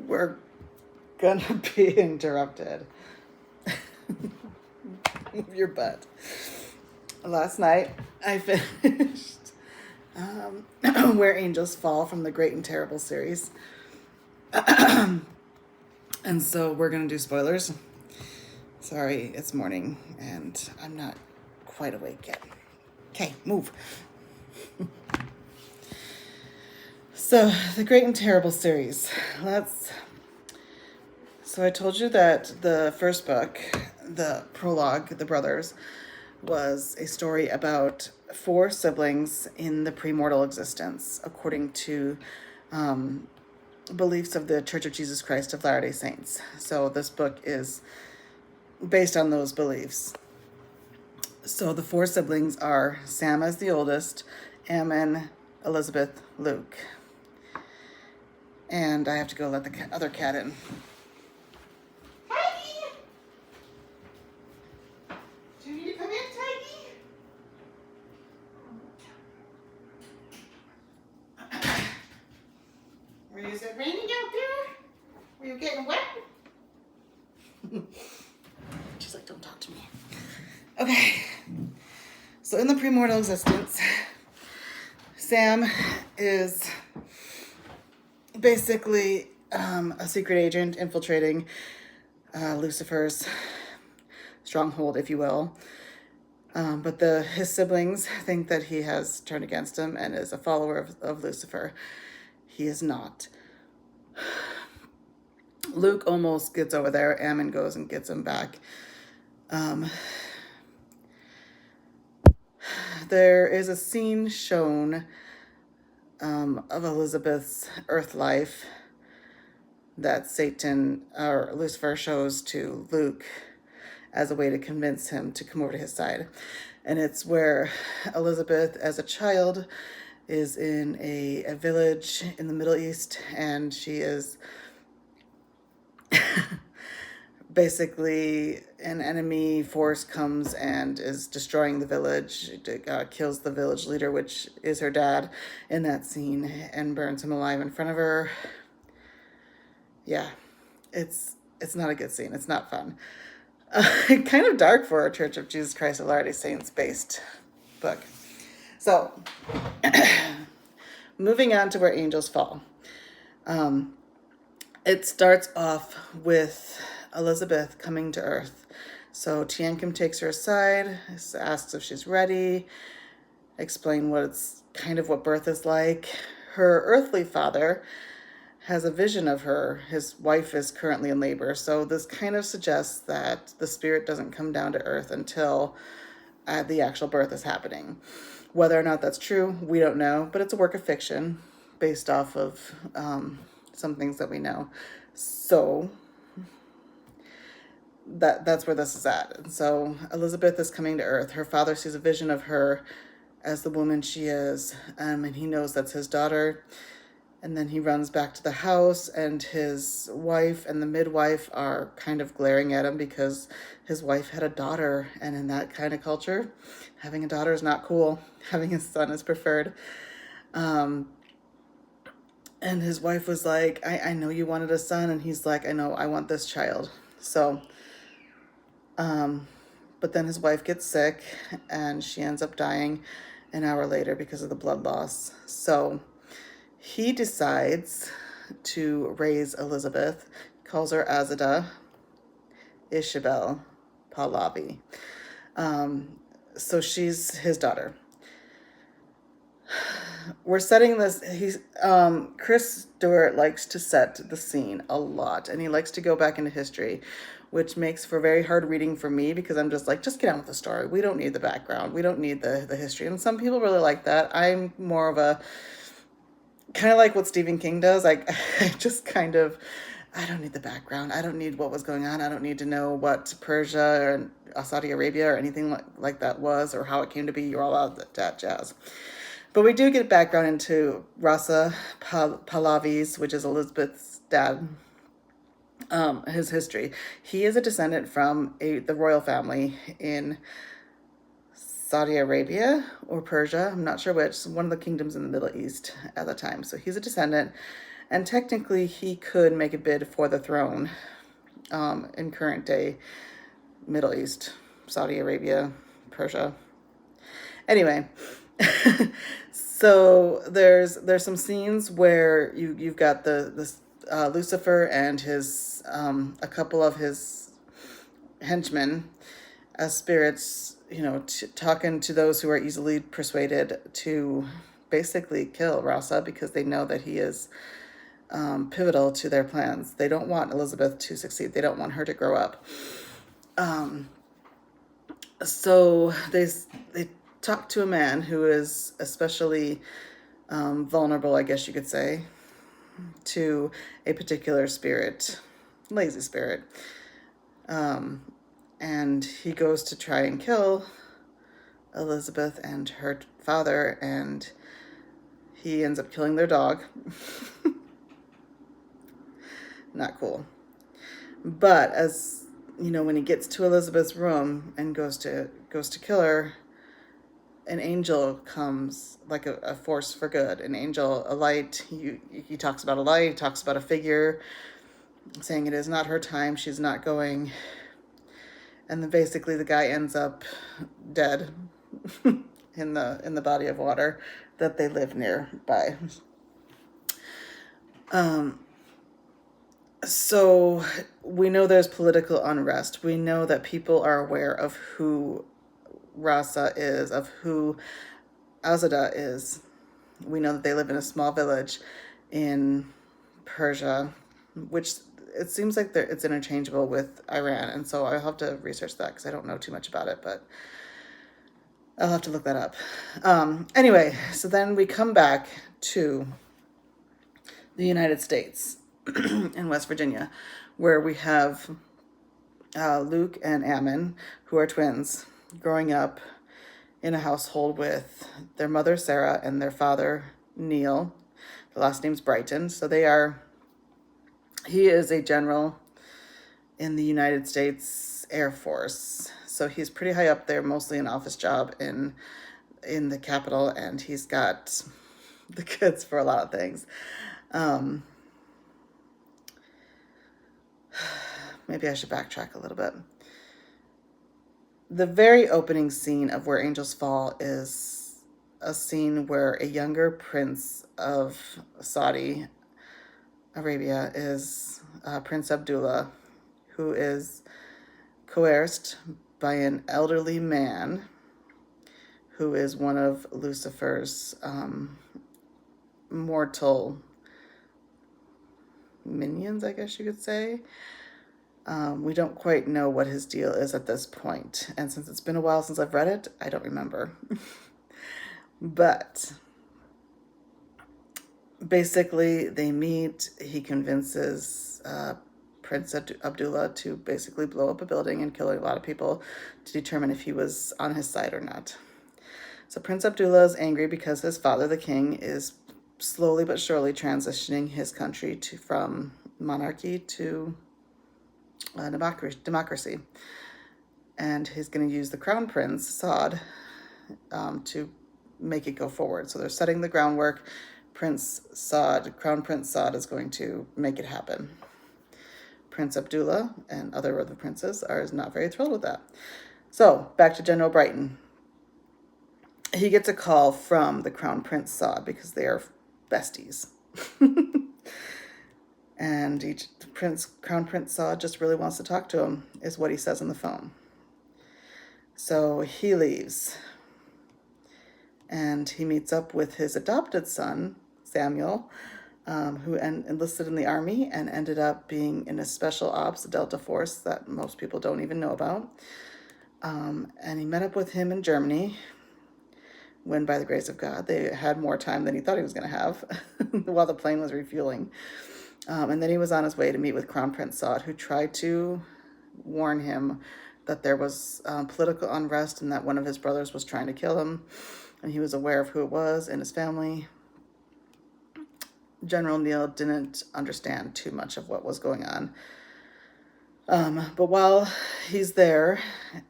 we're gonna be interrupted. Move your butt. Last night, I finished Where Angels Fall from the Great and Terrible series. And so we're gonna do spoilers. Sorry, it's morning and I'm not quite awake yet. Okay, move. So, the Great and Terrible series. So I told you that the first book, the prologue, The Brothers, was a story about 4 siblings in the premortal existence, according to beliefs of the Church of Jesus Christ of Latter-day Saints. So this book is based on those beliefs. So the 4 siblings are Sam as the oldest, Ammon, Elizabeth, Luke. And I have to go let the other cat in. Tiggy! Do you need to come in, Tiggy? Is it raining out there? Were you getting wet? She's like, don't talk to me. Okay. So in the premortal existence, Sam is basically a secret agent infiltrating Lucifer's stronghold, if you will. But his siblings think that he has turned against him and is a follower of Lucifer. He is not. Luke almost gets over there. Ammon goes and gets him back. There is a scene shown of Elizabeth's earth life that Satan or Lucifer shows to Luke as a way to convince him to come over to his side. And it's where Elizabeth, as a child, is in a village in the Middle East, and she is basically an enemy force comes and is destroying the village, kills the village leader, which is her dad in that scene, and burns him alive in front of her. Yeah, it's not a good scene. It's not fun. Kind of dark for a Church of Jesus Christ of Latter-day Saints based book. So, moving on to Where Angels Fall. It starts off with Elizabeth coming to Earth. So Tiankim takes her aside, asks if she's ready, explain what birth is like. Her earthly father has a vision of her. His wife is currently in labor. So this kind of suggests that the spirit doesn't come down to Earth until the actual birth is happening. Whether or not that's true, we don't know, but it's a work of fiction based off of some things that we know. So that's where this is at. And so Elizabeth is coming to Earth. Her father sees a vision of her as the woman she is, and he knows that's his daughter. And then he runs back to the house, and his wife and the midwife are kind of glaring at him because his wife had a daughter, and in that kind of culture, having a daughter is not cool. Having a son is preferred. And his wife was like, I know you wanted a son, and he's like, I know, I want this child. So, but then his wife gets sick, and she ends up dying an hour later because of the blood loss. So he decides to raise Elizabeth, calls her Azada Ishabel Pahlavi. So she's his daughter. We're setting this, Chris Stewart likes to set the scene a lot, and he likes to go back into history, which makes for very hard reading for me because I'm just like, just get on with the story. We don't need the background. We don't need the history. And some people really like that. I'm more of a, kind of like what Stephen King does. I just kind of, I don't need the background. I don't need what was going on. I don't need to know what Persia or Saudi Arabia or anything like that was or how it came to be. You're all out of that jazz. But we do get background into Rasa Pahlavi's, which is Elizabeth's dad, his history. He is a descendant from the royal family in Saudi Arabia or Persia. I'm not sure which. One of the kingdoms in the Middle East at the time. So he's a descendant. And technically, he could make a bid for the throne in current day Middle East, Saudi Arabia, Persia. Anyway, so there's some scenes where you've got the Lucifer and his a couple of his henchmen as spirits, talking to those who are easily persuaded to basically kill Rasa because they know that he is pivotal to their plans. They don't want Elizabeth to succeed. They don't want her to grow up. So they talk to a man who is especially vulnerable, I guess you could say, to a particular spirit, lazy spirit. And he goes to try and kill Elizabeth and her father, and he ends up killing their dog. Not cool. But as when he gets to Elizabeth's room and goes to kill her, an angel comes, like a force for good. An angel, a light. He talks about a light. He talks about a figure, saying it is not her time. She's not going. And then basically the guy ends up dead in the body of water that they live nearby. So we know there's political unrest. We know that people are aware of who Rasa is, of who Azada is. We know that they live in a small village in Persia, which it seems like it's interchangeable with Iran. And so I'll have to research that because I don't know too much about it, but I'll have to look that up. Anyway, so then we come back to the United States in West Virginia, where we have Luke and Ammon, who are twins, growing up in a household with their mother, Sarah, and their father, Neil. The last name's Brighton. So he is a general in the United States Air Force. So he's pretty high up there, mostly an office job in the Capitol, and he's got the goods for a lot of things. Maybe I should backtrack a little bit. The very opening scene of Where Angels Fall is a scene where a younger prince of Saudi Arabia is Prince Abdullah, who is coerced by an elderly man who is one of Lucifer's mortal minions, I guess you could say. We don't quite know what his deal is at this point. And since it's been a while since I've read it, I don't remember. But basically, they meet. He convinces Prince Abdullah to basically blow up a building and kill a lot of people to determine if he was on his side or not. So Prince Abdullah is angry because his father, the king, is slowly but surely transitioning his country from monarchy to democracy. And he's going to use the crown prince, Saud, to make it go forward. So they're setting the groundwork. Crown Prince Saud is going to make it happen. Prince Abdullah and other princes are not very thrilled with that. So back to General Brighton. He gets a call from the Crown Prince Saud because they are besties. And Crown Prince Saud just really wants to talk to him, is what he says on the phone. So he leaves. And he meets up with his adopted son, Samuel, who enlisted in the army and ended up being in a special ops, a Delta Force that most people don't even know about. And he met up with him in Germany when, by the grace of God, they had more time than he thought he was going to have while the plane was refueling. And then he was on his way to meet with Crown Prince Saud, who tried to warn him that there was political unrest and that one of his brothers was trying to kill him. And he was aware of who it was and his family. General Neil didn't understand too much of what was going on. But while he's there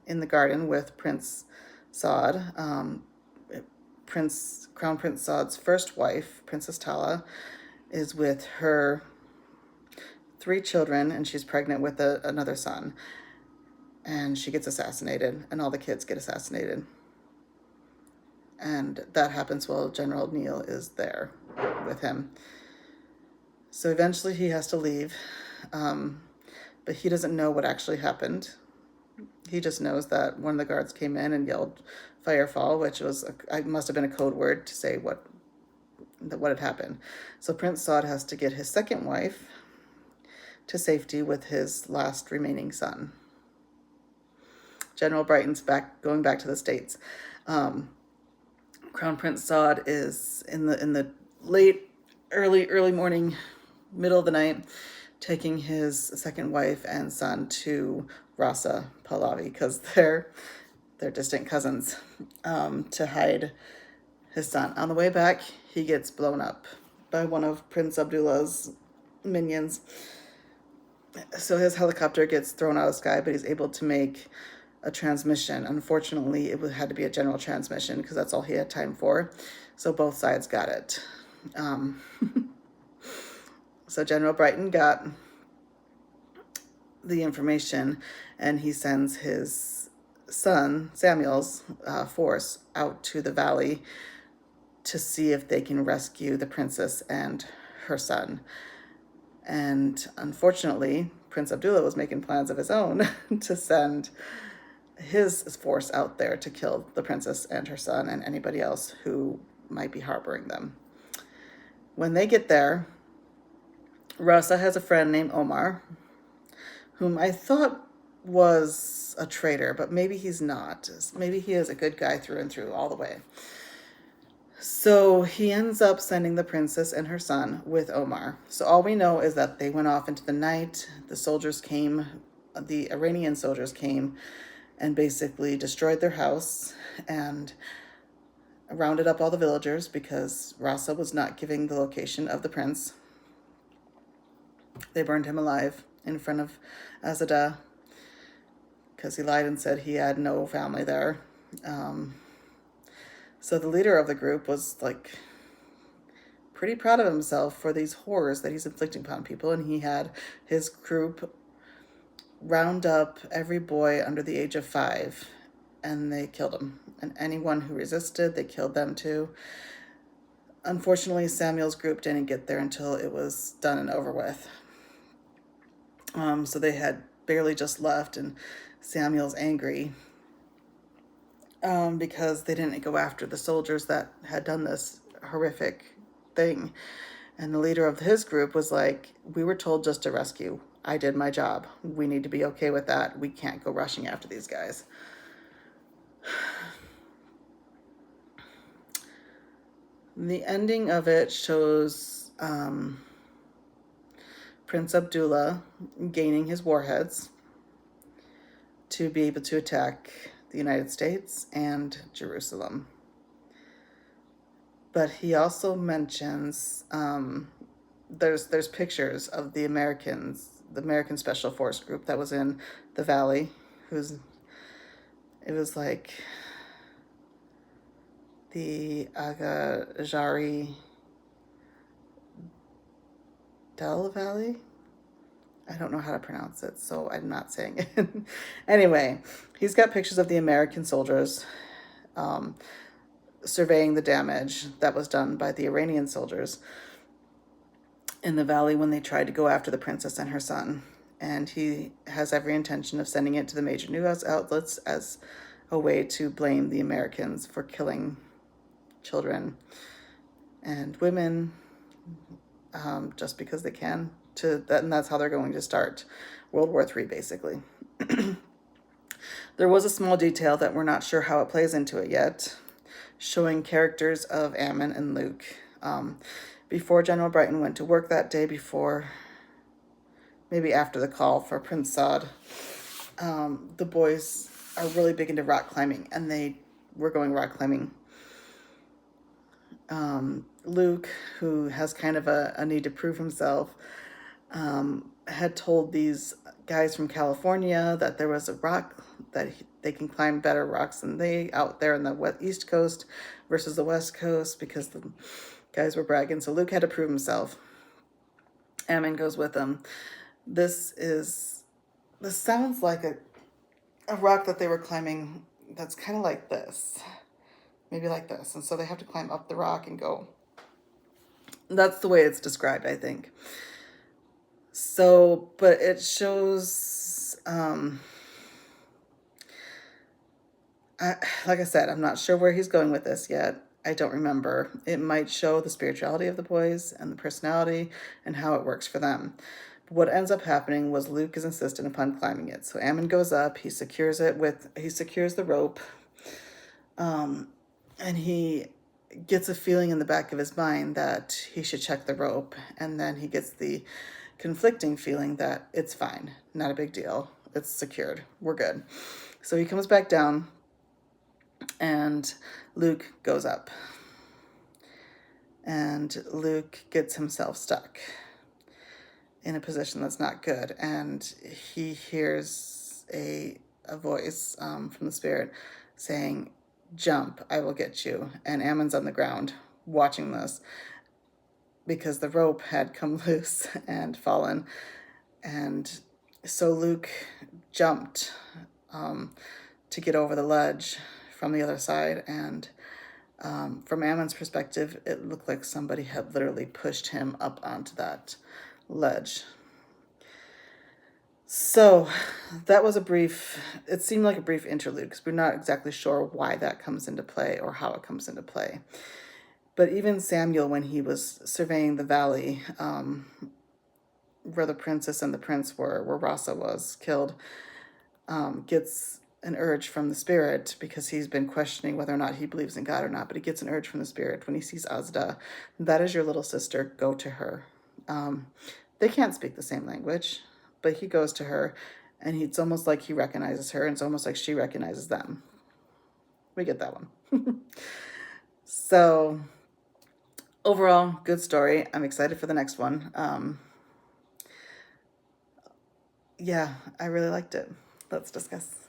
in the garden with Prince Saud, Crown Prince Saud's first wife, Princess Tala, is with her 3 children, and she's pregnant with another son. And she gets assassinated, and all the kids get assassinated. And that happens while General Neil is there with him. So eventually he has to leave, but he doesn't know what actually happened. He just knows that one of the guards came in and yelled "Firefall," which must have been a code word to say what had happened. So Prince Saud has to get his second wife to safety with his last remaining son. General Brighton's going back to the States. Crown Prince Saud is in the early morning, middle of the night, taking his second wife and son to Rasa Pahlavi, because they're distant cousins, to hide his son. On the way back, he gets blown up by one of Prince Abdullah's minions. So his helicopter gets thrown out of the sky, but he's able to make a transmission. Unfortunately, it had to be a general transmission because that's all he had time for. So both sides got it. So General Brighton got the information, and he sends his son, Samuel's force, out to the valley to see if they can rescue the princess and her son. And unfortunately, Prince Abdullah was making plans of his own to send his force out there to kill the princess and her son and anybody else who might be harboring them. When they get there, Rasa has a friend named Omar, whom I thought was a traitor, but maybe he's not. Maybe he is a good guy through and through, all the way. So he ends up sending the princess and her son with Omar. So all we know is that they went off into the night. The Iranian soldiers came and basically destroyed their house and rounded up all the villagers because Rasa was not giving the location of the prince. They burned him alive in front of Azadeh because he lied and said he had no family there. So the leader of the group was pretty proud of himself for these horrors that he's inflicting upon people, and he had his group round up every boy under the age of 5, and they killed him. And anyone who resisted, they killed them too. Unfortunately, Samuel's group didn't get there until it was done and over with. So they had barely just left, and Samuel's angry because they didn't go after the soldiers that had done this horrific thing. And the leader of his group was like, "We were told just to rescue. I did my job. We need to be okay with that. We can't go rushing after these guys." The ending of it shows Prince Abdullah gaining his warheads to be able to attack the United States and Jerusalem. But he also mentions there's pictures of the American Special Force Group that was in the valley. It was like the Agajari Del Valley. I don't know how to pronounce it, so I'm not saying it. Anyway, he's got pictures of the American soldiers surveying the damage that was done by the Iranian soldiers in the valley when they tried to go after the princess and her son. And he has every intention of sending it to the major news outlets as a way to blame the Americans for killing children and women just because they can. And that's how they're going to start World War III, basically. There was a small detail that we're not sure how it plays into it yet, showing characters of Ammon and Luke. Before General Brighton went to work that day, maybe after the call for Prince Saud, the boys are really big into rock climbing, and they were going rock climbing. Luke, who has kind of a need to prove himself, had told these guys from California that there was a rock that they can climb better rocks than they out there in the East Coast versus the West Coast, because the guys were bragging. So Luke had to prove himself. Ammon goes with him. This sounds like a rock that they were climbing that's kind of like this, maybe like this. And so they have to climb up the rock and go. That's the way it's described, I think. So, but it shows, like I said, I'm not sure where he's going with this yet. I don't remember. It might show the spirituality of the boys and the personality and how it works for them. But what ends up happening was Luke is insistent upon climbing it. So Ammon goes up, he secures the rope, and he gets a feeling in the back of his mind that he should check the rope, and then he gets the conflicting feeling that it's fine, not a big deal, it's secured, we're good. So he comes back down, and Luke goes up, and Luke gets himself stuck in a position that's not good, and he hears a voice from the spirit saying, "Jump, I will get you." And Ammon's on the ground watching this because the rope had come loose and fallen. And so Luke jumped to get over the ledge from the other side. And from Ammon's perspective, it looked like somebody had literally pushed him up onto that ledge. So that was it seemed like a brief interlude because we're not exactly sure why that comes into play or how it comes into play. But even Samuel, when he was surveying the valley where the princess and the prince were, where Rasa was killed, gets an urge from the spirit because he's been questioning whether or not he believes in God or not. But he gets an urge from the spirit when he sees Azda. That is your little sister. Go to her. They can't speak the same language, but he goes to her, and it's almost like he recognizes her, and it's almost like she recognizes them. We get that one. So overall, good story. I'm excited for the next one. Yeah, I really liked it. Let's discuss.